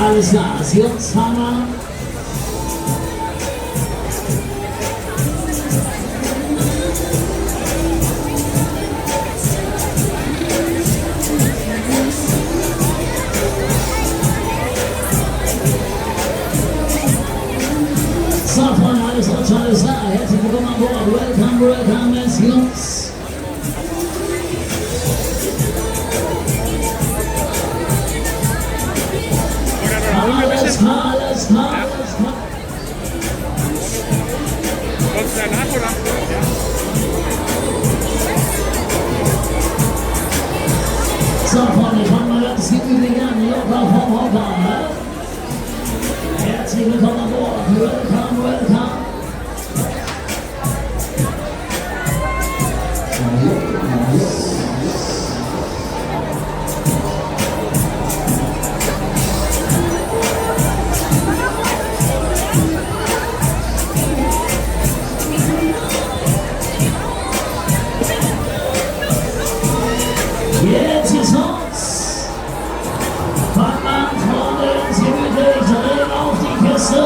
Alles klar, das Jungs-Hammer. So, Freunde, alles Rutsch, alles klar. Herzlich willkommen an Bord. Welcome, welcome, es Jungs. Alles klar, alles klar, alles klar. Sonst danach oder? So, Freunde, fangen wir ganz gemütlich an. Locker vom Hocker. Herzlich willkommen an Bord. Welcome, welcome. Jetzt ist uns. Fangt an, Freunde, ganz gemütlich. Drehen auf die Kiste.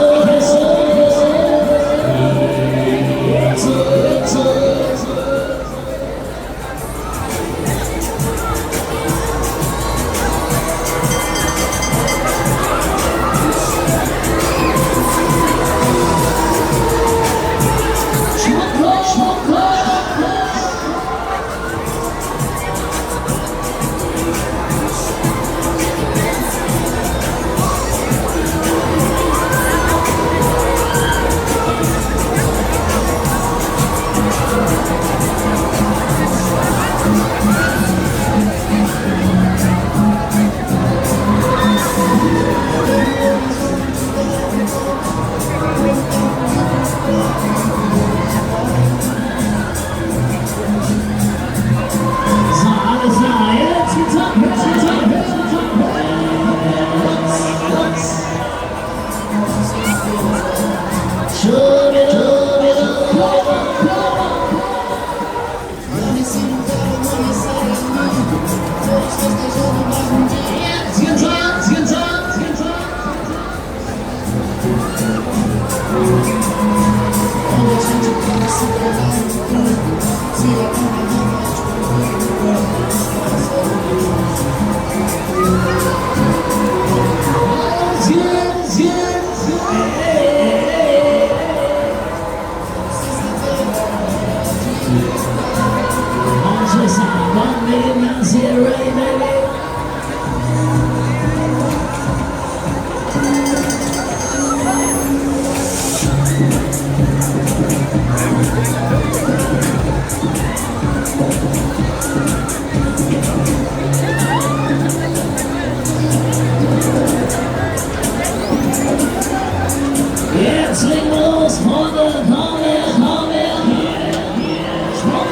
Jetzt legen wir los, Freunde, komm her, komm her. Schmuck,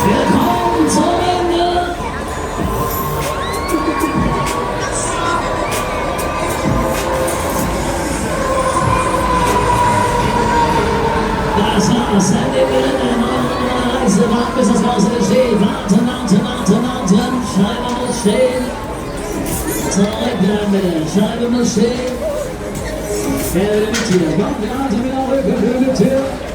Wir kommen zum Ende. Das war's, Ende Gelände, neue Reise, warten bis das Haus steht, warten, Scheibe muss stehen, zurückbleiben bitte, Scheibe muss stehen, wer will mit hier, kommt, wir warten wieder, Rückenhöhe, Tür.